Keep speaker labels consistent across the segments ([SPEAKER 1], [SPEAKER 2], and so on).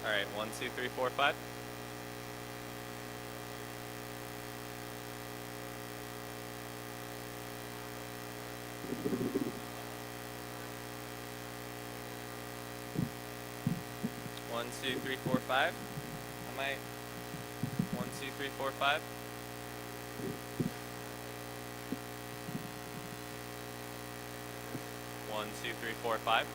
[SPEAKER 1] All right, 1, 2, 3, 4, 5. One, two, three, four, five. I might. 1, 2, 3, 4, 5. One, two, three, four, five.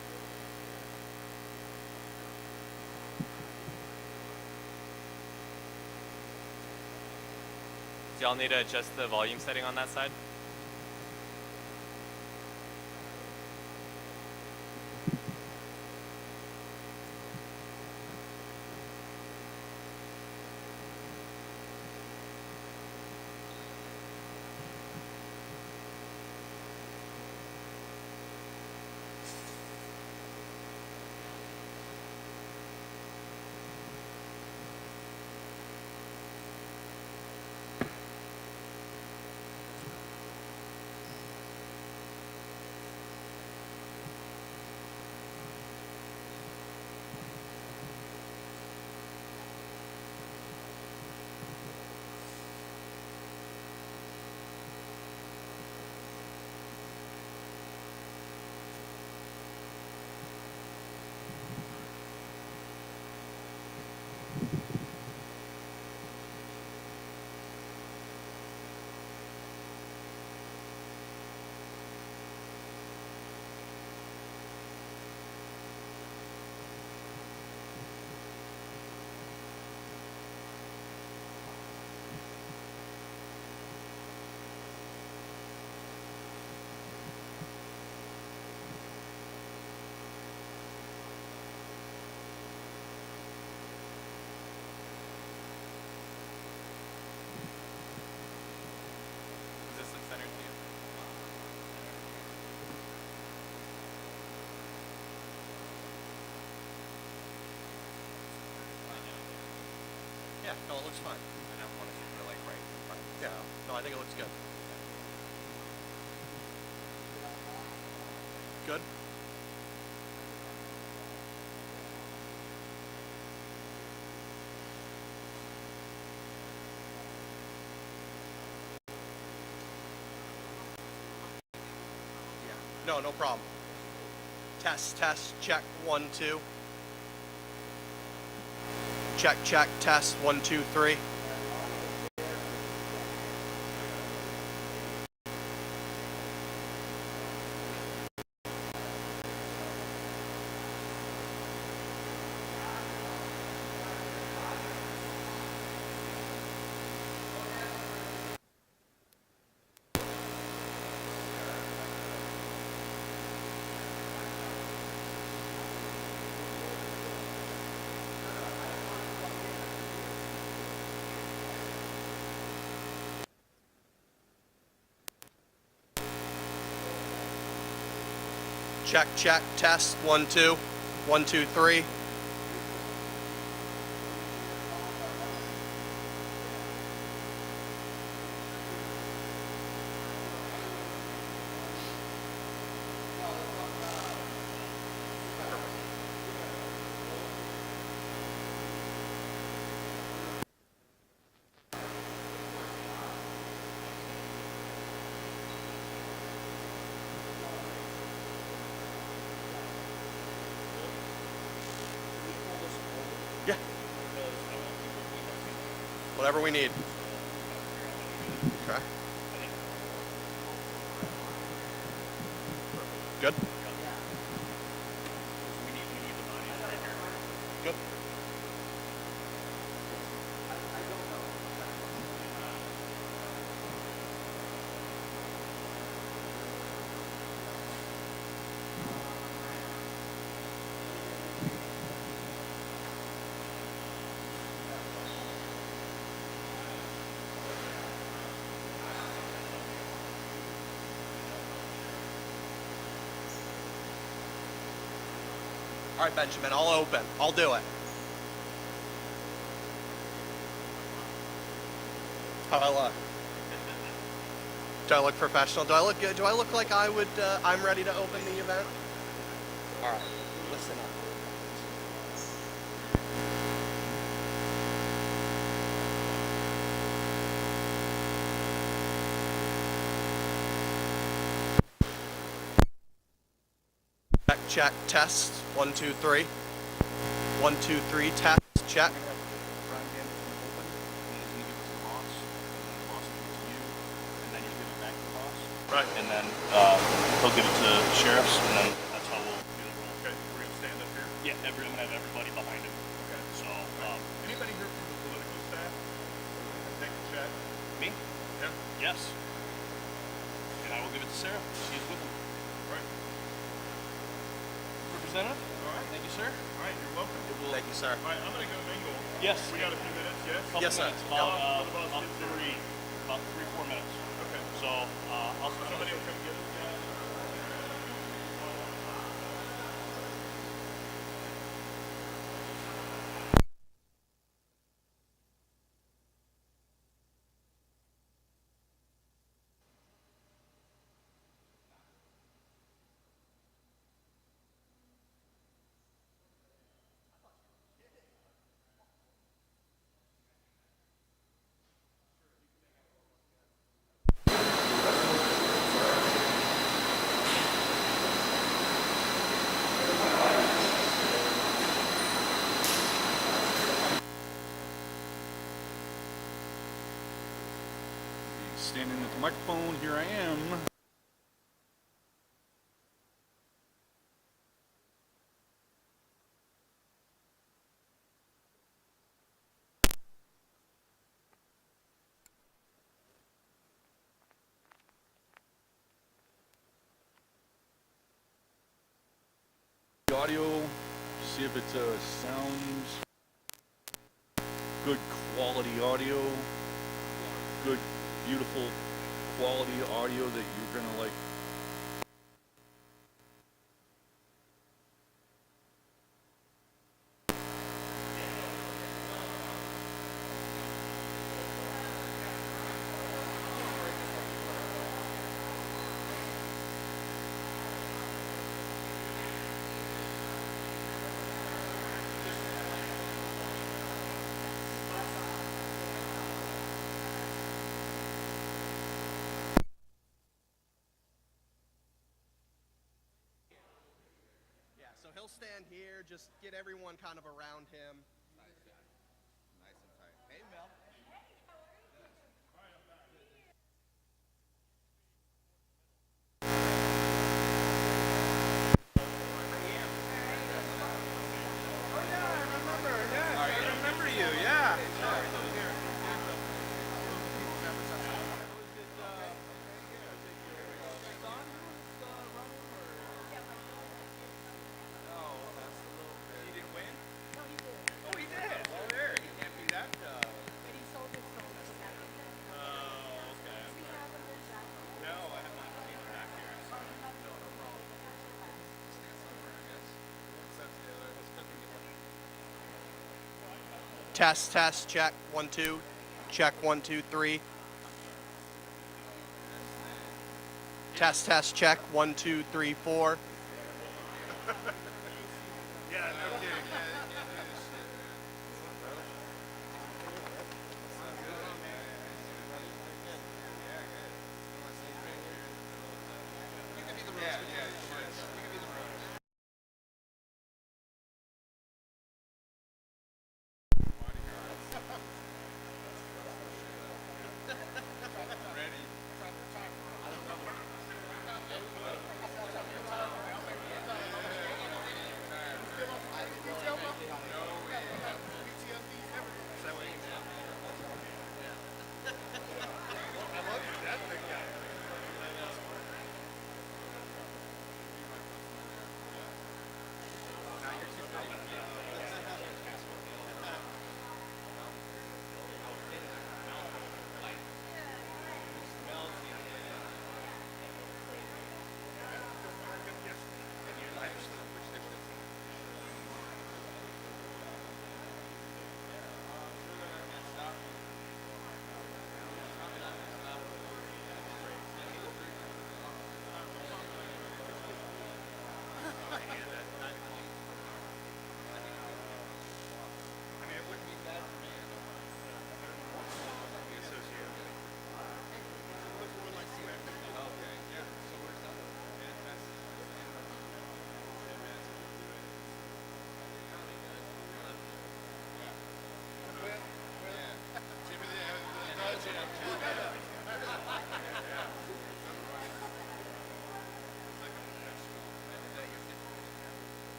[SPEAKER 1] Do y'all need to adjust the volume setting on that side? Does this look centered to you?
[SPEAKER 2] Yeah, no, it looks fine.
[SPEAKER 1] I don't want to keep it like right in front.
[SPEAKER 2] Yeah, no, I think it looks good. Good? Yeah, no problem. Test, check, 1, 2. Check, test, 1, 2, 3. Check, test, 1, 2. 1, 2, 3. Yeah. Whatever we need. Okay. Good? Good. All right, Benjamin, I'll open. I'll do it. How I look? Do I look professional? Do I look good? Do I look like I would, I'm ready to open the event? All right, listen up. check, test. 1, 2, 3. 1, 2, 3, test, check.
[SPEAKER 3] Right.
[SPEAKER 4] And then he'll give it to the sheriffs, and then that's how we'll do the roll.
[SPEAKER 3] Okay, we're gonna stand up here.
[SPEAKER 4] Yeah, I'm gonna have everybody behind him.
[SPEAKER 3] Okay.
[SPEAKER 4] So,
[SPEAKER 3] Anybody here from the political staff? Take a check.
[SPEAKER 4] me?
[SPEAKER 3] Yeah.
[SPEAKER 4] Yes. And I will give it to Sarah. She's with him.
[SPEAKER 3] Right.
[SPEAKER 4] Representative?
[SPEAKER 3] All right.
[SPEAKER 4] Thank you, sir.
[SPEAKER 3] All right, you're welcome.
[SPEAKER 2] Thank you, sir.
[SPEAKER 3] All right, I'm gonna go mingle.
[SPEAKER 4] Yes.
[SPEAKER 3] We got a few minutes, yes?
[SPEAKER 4] Couple
[SPEAKER 2] Yes, sir.
[SPEAKER 4] minutes.
[SPEAKER 3] What about
[SPEAKER 4] About
[SPEAKER 3] kids?
[SPEAKER 4] about 3-4 minutes.
[SPEAKER 3] Okay.
[SPEAKER 4] So, I'll
[SPEAKER 3] Somebody will come get us.
[SPEAKER 5] Standing at the microphone, here I am. The audio, see if it sounds good quality audio, good beautiful quality audio that you're gonna like.
[SPEAKER 2] Yeah, so he'll stand here, just get everyone kind of around him.
[SPEAKER 6] Nice and tight. Hey, Mel.
[SPEAKER 1] I remember you, yeah. He didn't win? Oh, he did. Oh, there. He can't be that. Oh, okay. No, I have not seen him back here. No problem.
[SPEAKER 2] Test, test, check. 1, 2. Check. 1, 2, 3. Test, test, check. 1, 2, 3, 4.
[SPEAKER 3] Yeah, no kidding.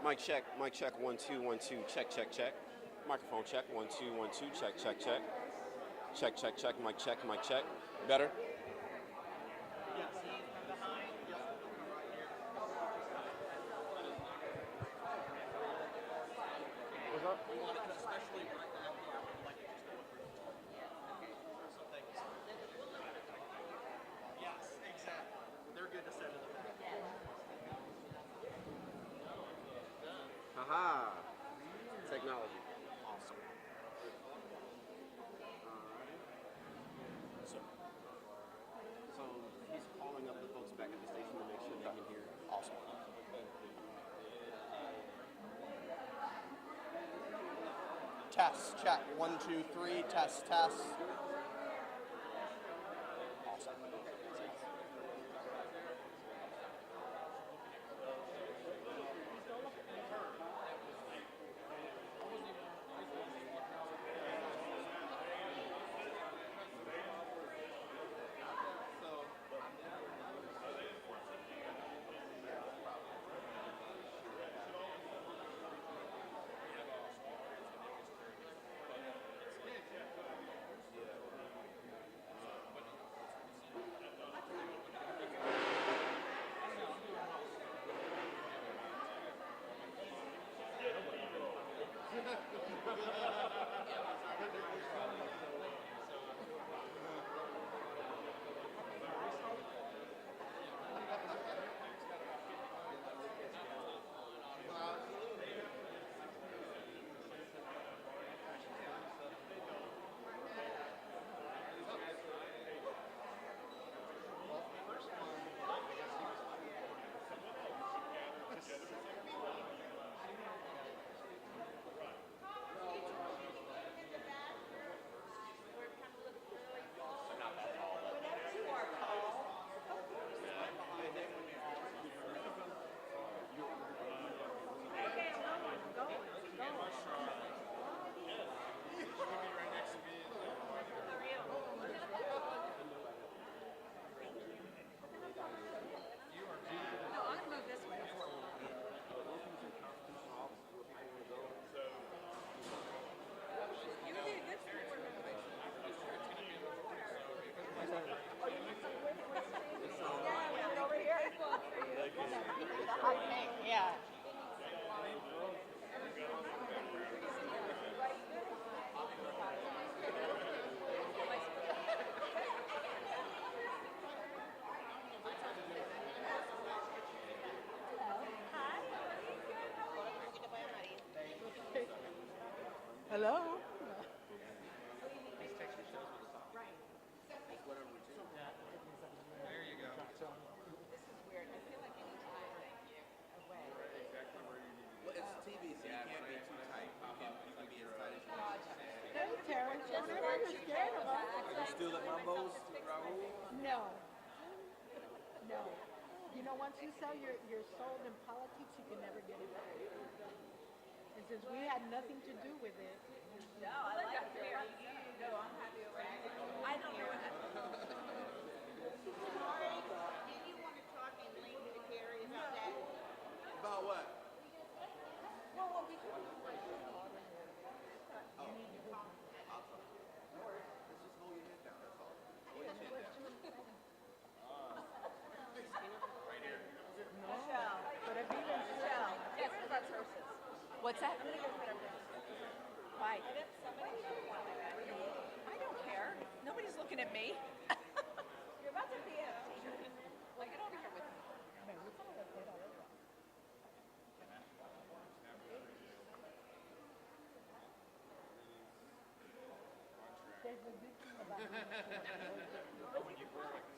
[SPEAKER 7] Mic check, 1 2 1 2, check, check, check. Microphone check, 1 2 1 2, check, check, check. Check, check, check, mic check, mic check. Better? What's up?
[SPEAKER 2] We want it especially right back here. We like it just going through. So thank you. Yes, exactly. They're good to send to the back.
[SPEAKER 7] Haha. Technology.
[SPEAKER 2] Awesome.
[SPEAKER 7] So he's calling up the folks back at the station to make sure they can hear.
[SPEAKER 2] Awesome. Test, check. 1 2 3, test, test. Awesome.
[SPEAKER 8] Yeah. Hello.
[SPEAKER 6] Well, it's TV, so you can't be too tight. You can be as tight as you want.
[SPEAKER 8] Hey, Terrence. Don't ever be scared of us.
[SPEAKER 6] You still at Mambo's, Raul?
[SPEAKER 8] No. No. You know, once you sell your soul in politics, you can never get it back. And since we had nothing to do with it.
[SPEAKER 9] No, I like it here. No, I'm happy over here. I don't know what
[SPEAKER 6] About what?
[SPEAKER 8] But I've even
[SPEAKER 9] Get rid of our purses. What's that? I'm gonna get rid of our purses. Why? I don't care. Nobody's looking at me. You're about to be a teacher. Like, get over here with me.
[SPEAKER 8] the good thing about it.
[SPEAKER 3] When you grow like this,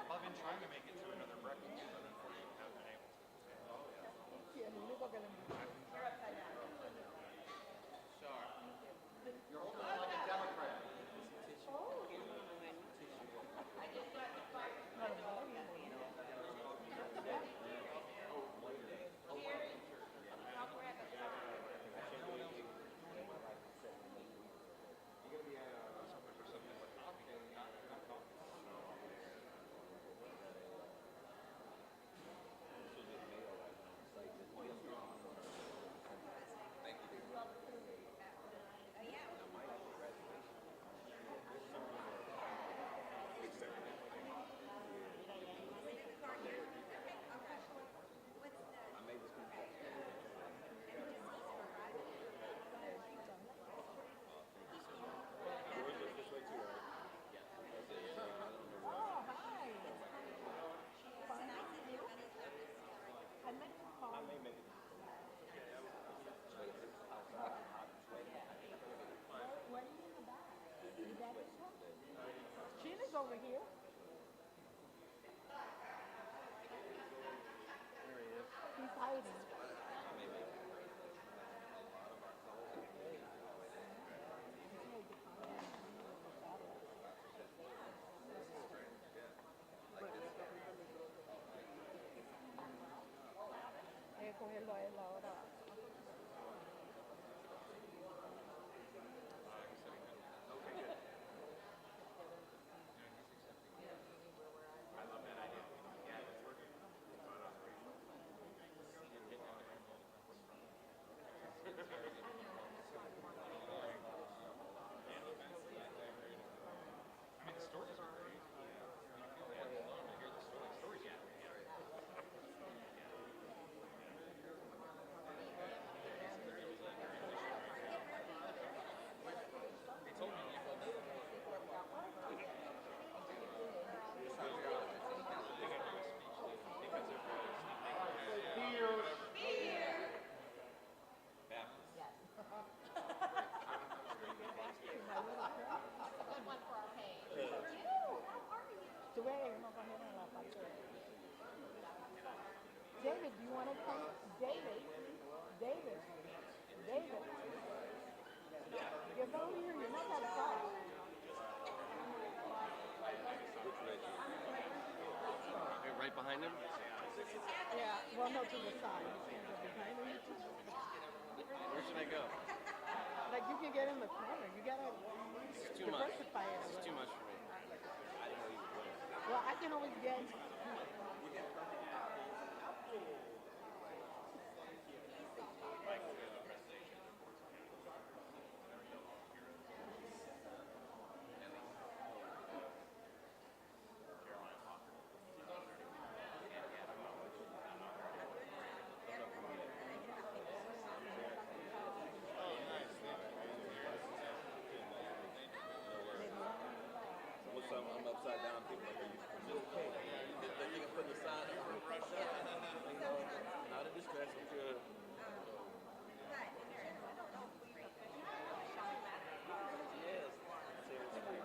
[SPEAKER 3] I've been trying to make it to another breakfast, but unfortunately haven't been able to.
[SPEAKER 8] Sí, el único que le Gina's over here. He's hiding. Hay que cogerlo a él ahora.
[SPEAKER 3] I mean, the stories are great. When you feel bad alone to hear the stories are great. They told me you told me.
[SPEAKER 8] David, do you want to come? David, David, David. Get down here. You're not that far.
[SPEAKER 2] Right behind him?
[SPEAKER 8] Yeah. Well, no, to the side. You can't go behind him.
[SPEAKER 2] Where should I go?
[SPEAKER 8] Like you can get in the corner. You gotta
[SPEAKER 2] It's too much.
[SPEAKER 8] diversify it a
[SPEAKER 2] It's
[SPEAKER 8] little.
[SPEAKER 2] too much for me.
[SPEAKER 8] Well, I can always get.
[SPEAKER 6] I'm upside down. People are like, then you can put the sign up. Not a distraction. I'm good. Yes. Seriously.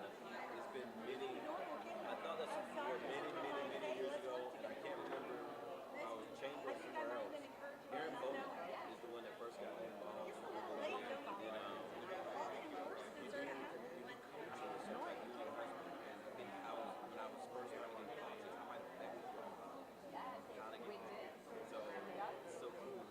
[SPEAKER 6] It's been many. I thought that's many years ago, and I can't remember if I was in chamber or somewhere else. Aaron Bowman is the one that first got me involved. And so it's so cool.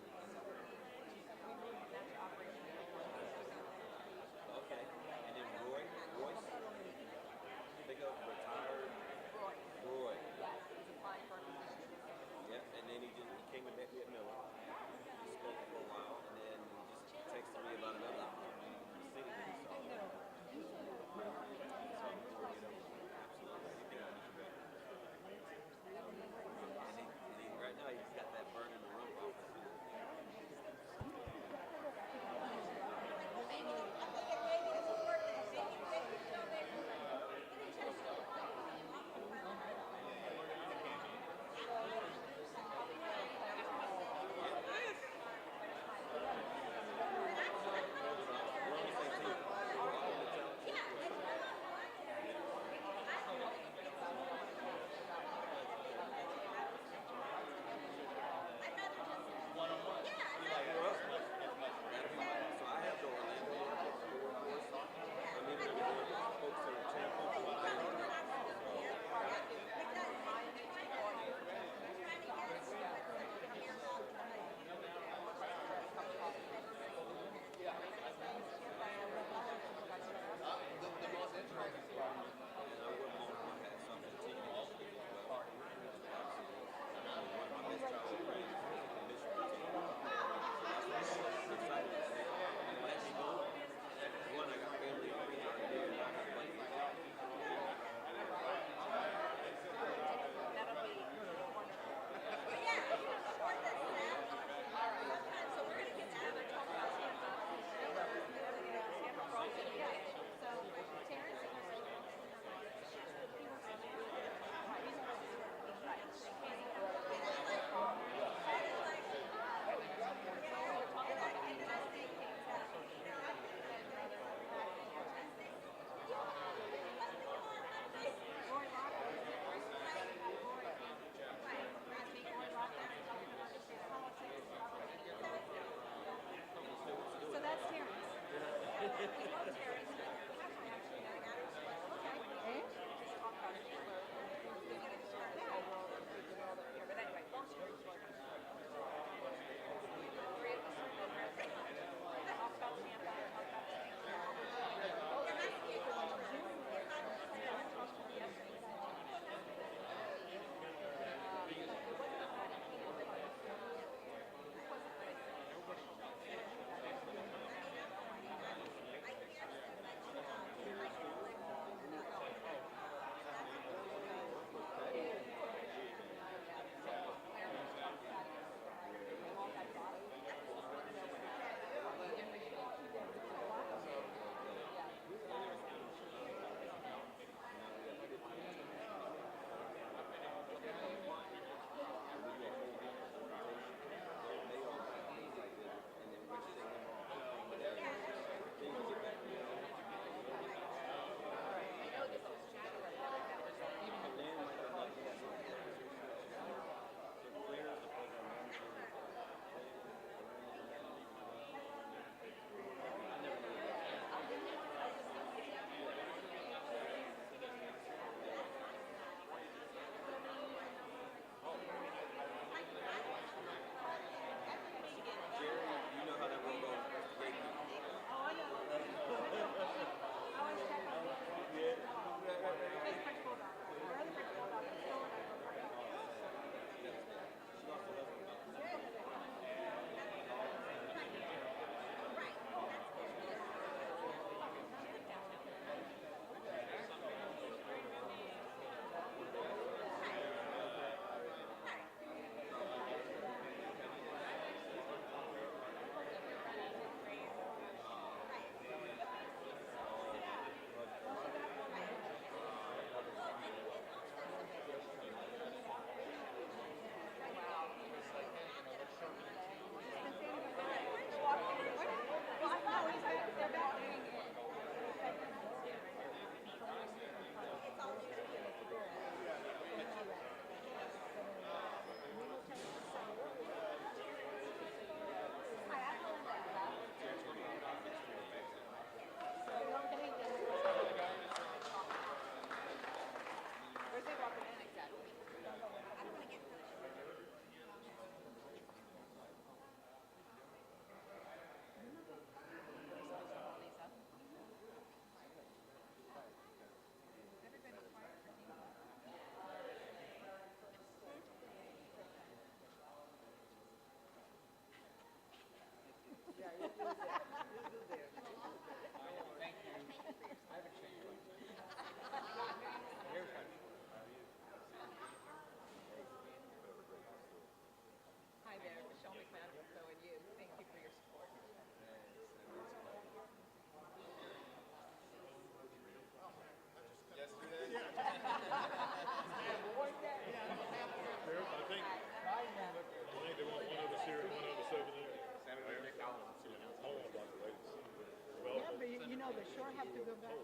[SPEAKER 8] have to go back.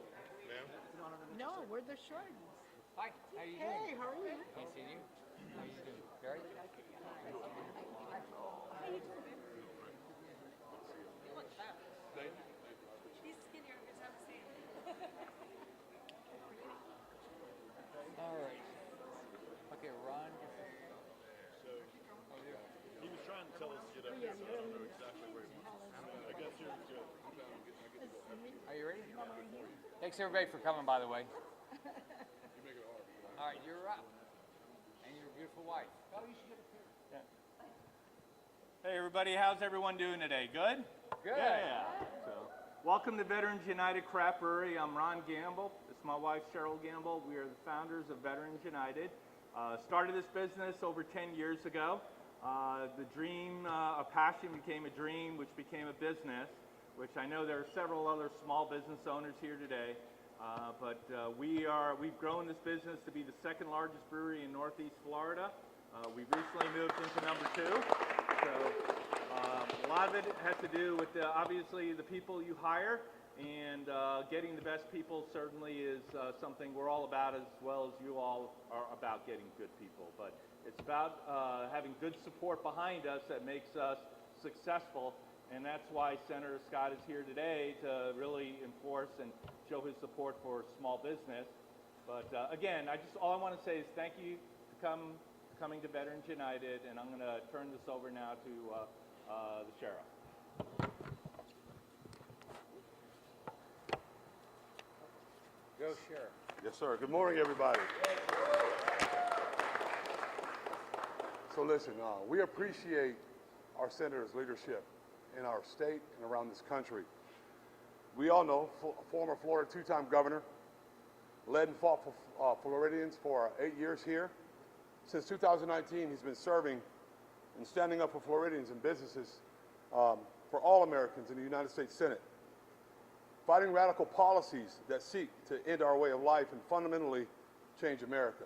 [SPEAKER 8] No, we're the short ones.
[SPEAKER 3] Hi, how you doing?
[SPEAKER 8] Hey, how are you?
[SPEAKER 3] Nice seeing you. How you doing? Gary?
[SPEAKER 9] He's skinnier because I'm seeing
[SPEAKER 3] All right. Okay, Ron.
[SPEAKER 5] He was trying to tell us to get up here, so I don't know exactly where he wants. I guess you're good.
[SPEAKER 3] Are you ready? Thanks everybody for coming, by the way. All right, you're up. And your beautiful wife. Oh, you should get a picture.
[SPEAKER 10] Hey everybody, how's everyone doing today? Good?
[SPEAKER 3] Good.
[SPEAKER 10] Yeah. So, welcome to Veterans United Craft Brewery. I'm Ron Gamble. It's my wife Cheryl Gamble. We are the founders of Veterans United. Started this business over 10 years ago. The dream, a passion became a dream, which became a business, which I know there are several other small business owners here today. But we've grown this business to be the second largest brewery in Northeast Florida. We've recently moved into number 2. So a lot of it has to do with obviously the people you hire, and getting the best people certainly is something we're all about, as well as you all are about getting good people. But it's about having good support behind us that makes us successful. And that's why Senator Scott is here today, to really enforce and show his support for small business. But again, all I want to say is thank you for coming to Veterans United, and I'm going to turn this over now to the sheriff.
[SPEAKER 3] Go, Sheriff.
[SPEAKER 11] Yes, sir. Good morning, everybody. So listen, we appreciate our senator's leadership in our state and around this country. We all know, former Florida 2-time governor, led and fought for Floridians for 8 years here. Since 2019, he's been serving and standing up for Floridians and businesses for all Americans in the United States Senate, fighting radical policies that seek to end our way of life and fundamentally change America,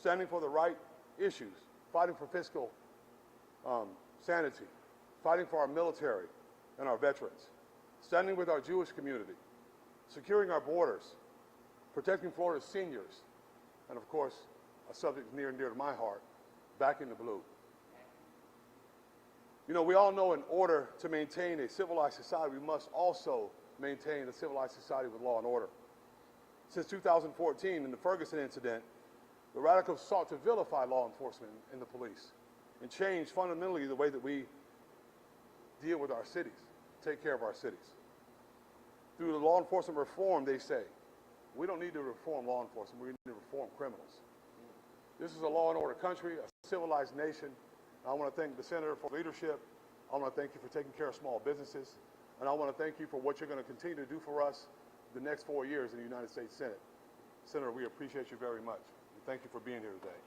[SPEAKER 11] standing for the right issues, fighting for fiscal sanity, fighting for our military and our veterans, standing with our Jewish community, securing our borders, protecting Florida's seniors, and of course, a subject near and dear to my heart, backing the blue. You know, we all know in order to maintain a civilized society, we must also maintain a civilized society with law and order. Since 2014, in the Ferguson incident, the radicals sought to vilify law enforcement and the police and change fundamentally the way that we deal with our cities, take care of our cities. Through the law enforcement reform, they say, we don't need to reform law enforcement, we need to reform criminals. This is a law and order country, a civilized nation. I want to thank the Senator for leadership. I want to thank you for taking care of small businesses. And I want to thank you for what you're going to continue to do for us the next 4 years in the United States Senate. Senator, we appreciate you very much. And thank you for being here today.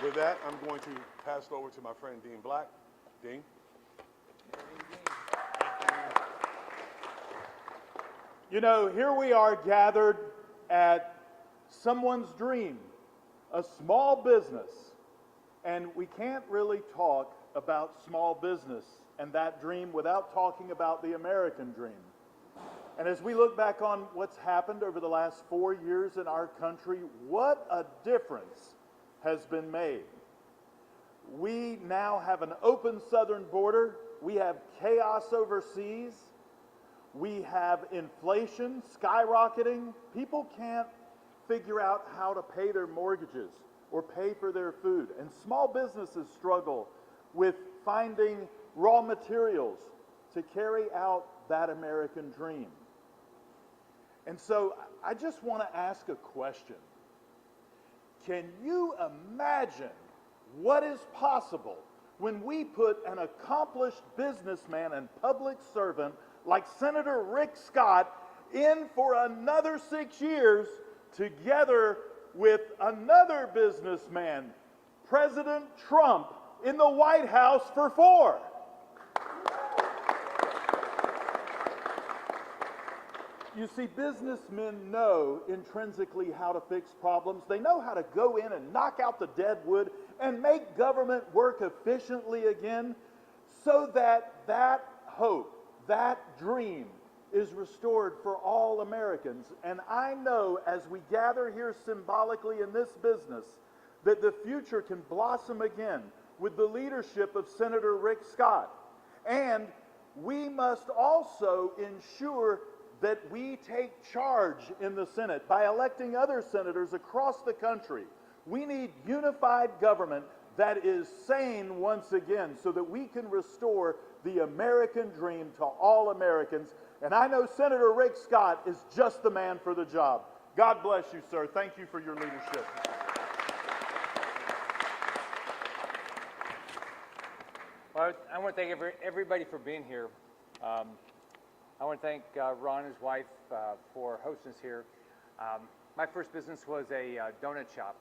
[SPEAKER 11] With that, I'm going to pass it over to my friend Dean Black. Dean.
[SPEAKER 10] You know, here we are gathered at someone's dream, a small business, and we can't really talk about small business and that dream without talking about the American dream. And as we look back on what's happened over the last 4 years in our country, what a difference has been made. We now have an open southern border. We have chaos overseas. We have inflation skyrocketing. People can't figure out how to pay their mortgages or pay for their food. And small businesses struggle with finding raw materials to carry out that American dream. And so I just want to ask a question. Can you imagine what is possible when we put an accomplished businessman and public servant like Senator Rick Scott in for another 6 years together with another businessman, President Trump, in the White House for 4? You see, businessmen know intrinsically how to fix problems. They know how to go in and knock out the dead wood and make government work efficiently again, so that hope, that dream is restored for all Americans. And I know as we gather here symbolically in this business that the future can blossom again with the leadership of Senator Rick Scott. And we must also ensure that we take charge in the Senate by electing other senators across the country. We need unified government that is sane once again so that we can restore the American dream to all Americans. And I know Senator Rick Scott is just the man for the job. God bless you, sir. Thank you for your leadership.
[SPEAKER 3] Well, I want to thank everybody for being here. I want to thank Ron and his wife for hosting us here. My first business was a donut shop,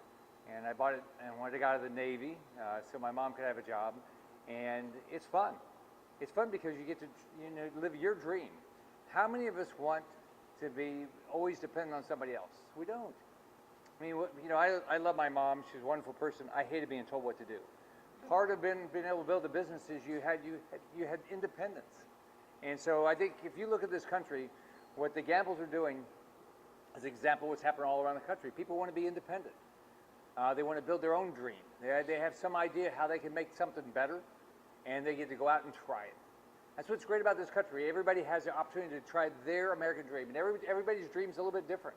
[SPEAKER 3] and I bought it and wanted to get out of the Navy so my mom could have a job. And it's fun. It's fun because you get to live your dream. How many of us want to be always dependent on somebody else? We don't. I mean, I love my mom. She's a wonderful person. I hated being told what to do. Part of being able to build a business is you had independence. And so I think if you look at this country, what the Gambles are doing is an example of what's happening all around the country. People want to be independent. They want to build their own dream. They have some idea how they can make something better, and they get to go out and try it. That's what's great about this country. Everybody has the opportunity to try their American dream, and everybody's dream is a little bit different.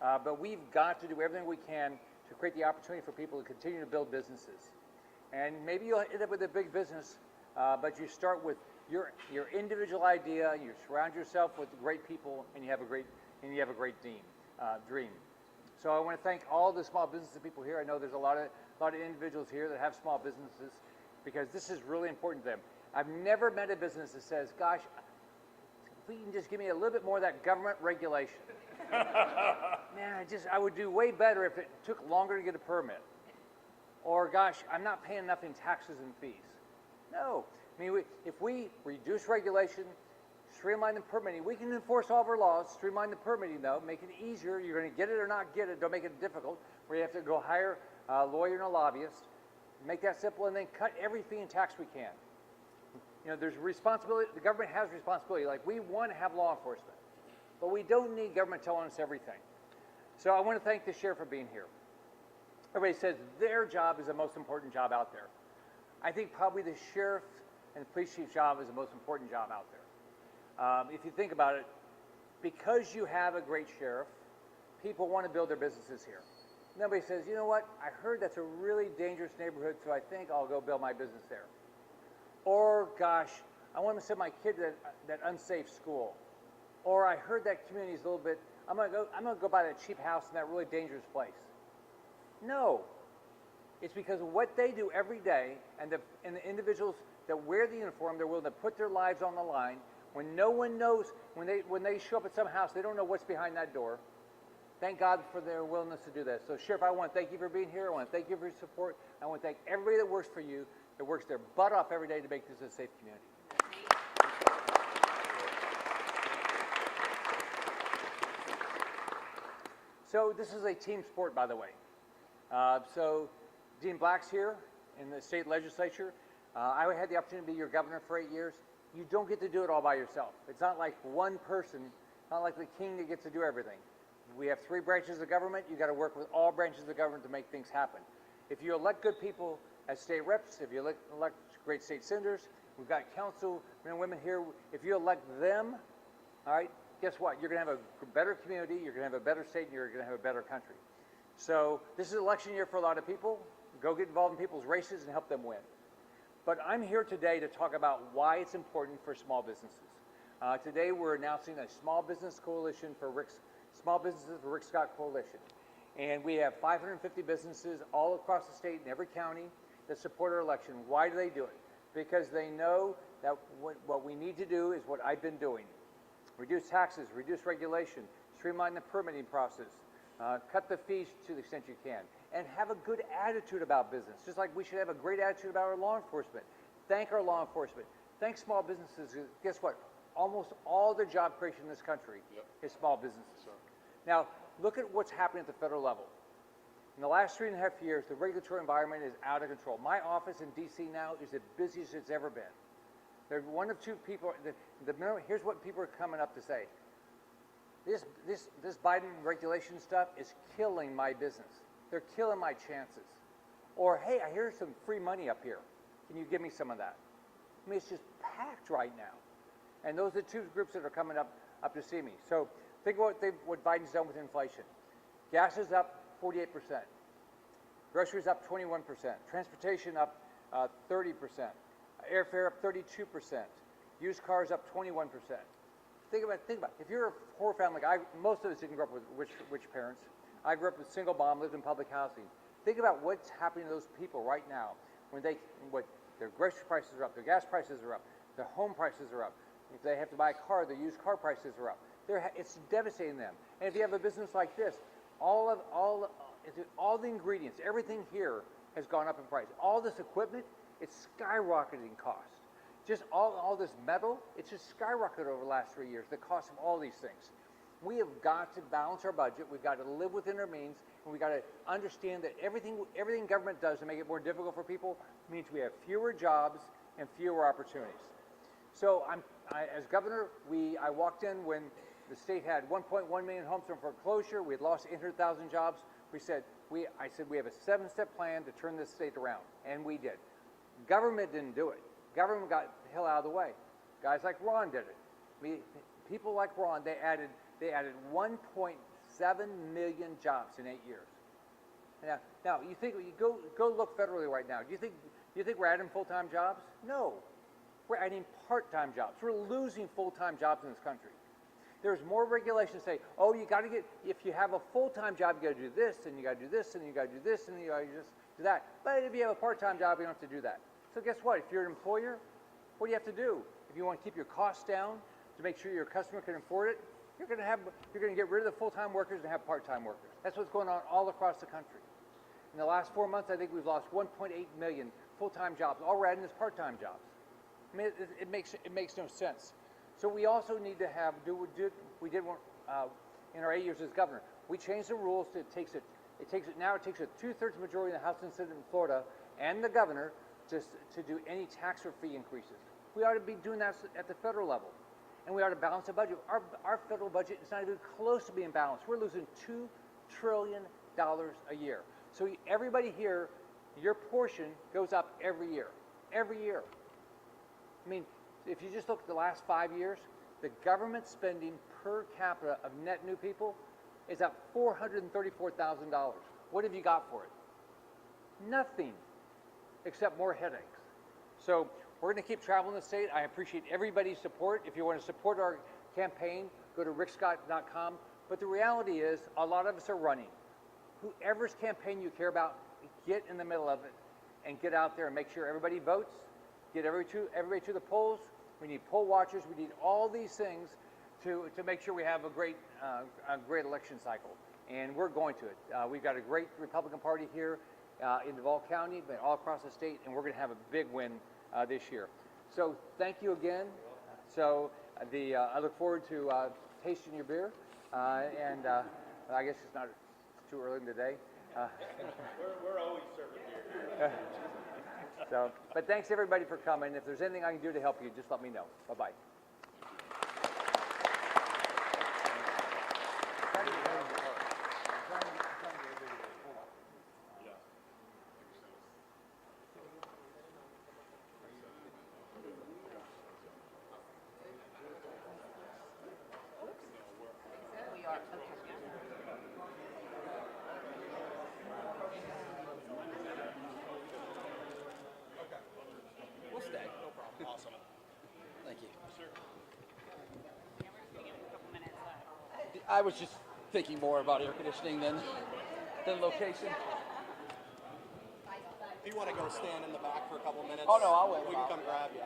[SPEAKER 3] But we've got to do everything we can to create the opportunity for people to continue to build businesses. And maybe you'll end up with a big business, but you start with your individual idea. You surround yourself with great people, and you have a great dream. So I want to thank all the small business people here. I know there's a lot of individuals here that have small businesses because this is really important to them. I've never met a business that says, "Gosh, if we can just give me a little bit more of that government regulation." Man, I would do way better if it took longer to get a permit. Or, gosh, I'm not paying enough in taxes and fees. No. I mean, if we reduce regulation, streamline the permitting, we can enforce all of our laws, streamline the permitting, though, make it easier. You're going to get it or not get it. Don't make it difficult, where you have to go hire a lawyer and a lobbyist. Make that simple, and then cut every fee and tax we can. There's responsibility. The government has responsibility. Like, we want to have law enforcement, but we don't need government telling us everything. So I want to thank the sheriff for being here. Everybody says their job is the most important job out there. I think probably the sheriff and the police chief's job is the most important job out there. If you think about it, because you have a great sheriff, people want to build their businesses here. Nobody says, you know what, I heard that's a really dangerous neighborhood, so I think I'll go build my business there. Or, gosh, I want to send my kid to that unsafe school. Or I heard that community is a little bit, I'm going to go buy that cheap house in that really dangerous place. No. It's because of what they do every day and the individuals that wear the uniform, they're willing to put their lives on the line. When no one knows, when they show up at some house, they don't know what's behind that door. Thank God for their willingness to do that. So, Sheriff, I want to thank you for being here. I want to thank you for your support. I want to thank everybody that works for you, that works their butt off every day to make this a safe community. So this is a team sport, by the way. So Dean Black's here in the state legislature. I had the opportunity to be your governor for 8 years. You don't get to do it all by yourself. It's not like one person, not like the king that gets to do everything. We have 3 branches of government. You got to work with all branches of government to make things happen. If you elect good people as state reps, if you elect great state senators, we've got council men and women here. If you elect them, all right, guess what? You're going to have a better community, you're going to have a better state, and you're going to have a better country. So this is election year for a lot of people. Go get involved in people's races and help them win. But I'm here today to talk about why it's important for small businesses. Today we're announcing a small business coalition for Small Businesses for Rick Scott Coalition. And we have 550 businesses all across the state in every county that support our election. Why do they do it? Because they know that what we need to do is what I've been doing. Reduce taxes, reduce regulation, streamline the permitting process, cut the fees to the extent you can, and have a good attitude about business, just like we should have a great attitude about our law enforcement. Thank our law enforcement. Thank small businesses. Guess what? Almost all the job creation in this country is small businesses. Sure. Now, look at what's happening at the federal level. In the last 3.5 years, the regulatory environment is out of control. My office in D.C. now is the busiest it's ever been. They're one of two people. Here's what people are coming up to say. This Biden regulation stuff is killing my business. They're killing my chances. Or, hey, I hear some free money up here. Can you give me some of that? I mean, it's just packed right now. And those are the two groups that are coming up to see me. So think about what Biden's done with inflation. Gas is up 48%. Groceries up 21%. Transportation up 30%. Airfare up 32%. Used cars up 21%. Think about it. If you're a poor family, most of us didn't grow up with rich parents. I grew up with single mom, lived in public housing. Think about what's happening to those people right now when their grocery prices are up, their gas prices are up, their home prices are up. If they have to buy a car, their used car prices are up. It's devastating them. And if you have a business like this, all the ingredients, everything here has gone up in price. All this equipment, it's skyrocketing cost. Just all this metal, it's just skyrocketed over the last 3 years, the cost of all these things. We have got to balance our budget. We've got to live within our means, and we've got to understand that everything government does to make it more difficult for people means we have fewer jobs and fewer opportunities. So as governor, I walked in when the state had 1.1 million homes from foreclosure. We had lost 800,000 jobs. I said we have a 7-step plan to turn this state around, and we did. Government didn't do it. Government got the hell out of the way. Guys like Ron did it. People like Ron, they added 1.7 million jobs in 8 years. Now you think you go look federally right now. Do you think we're adding full-time jobs? No, we're adding part-time jobs. We're losing full-time jobs in this country. There's more regulations say, oh, you got to get, if you have a full-time job, you got to do this, and you got to do this, and you got to do this, and you got to just do that. But if you have a part-time job, you don't have to do that. So guess what? If you're an employer, what do you have to do? If you want to keep your costs down to make sure your customer can afford it, you're going to get rid of the full-time workers and have part-time workers. That's what's going on all across the country. In the last 4 months, I think we've lost 1.8 million full-time jobs. All we're adding is part-time jobs. I mean, it makes no sense. So we also need to we did in our 8 years as governor. We changed the rules. It takes a 2/3 majority in the House and Senate in Florida and the governor to do any tax or fee increases. We ought to be doing that at the federal level. And we ought to balance the budget. Our federal budget is not even close to being balanced. We're losing $2 trillion a year. So everybody here, your portion goes up every year. Every year. I mean, if you just look at the last 5 years, the government spending per capita of net new people is up $434,000. What have you got for it? Nothing, except more headaches. So we're going to keep traveling the state. I appreciate everybody's support. If you want to support our campaign, go to rickscott.com. But the reality is, a lot of us are running. Whoever's campaign you care about, get in the middle of it and get out there and make sure everybody votes. Get everybody to the polls. We need poll watchers. We need all these things to make sure we have a great election cycle. And we're going to it. We've got a great Republican Party here in Duval County, but all across the state, and we're going to have a big win this year. So thank you again. So I look forward to tasting your beer, and I guess it's too early in the day.
[SPEAKER 6] We're always serving beer.
[SPEAKER 3] But thanks everybody for coming. If there's anything I can do to help you, just let me know. Bye-bye.
[SPEAKER 12] We'll stay. No problem. Awesome. Thank you. I was just thinking more about air conditioning than location.
[SPEAKER 7] Do you want to go stand in the back for a couple minutes?
[SPEAKER 12] Oh, no, I'll wait.
[SPEAKER 7] We can come grab you.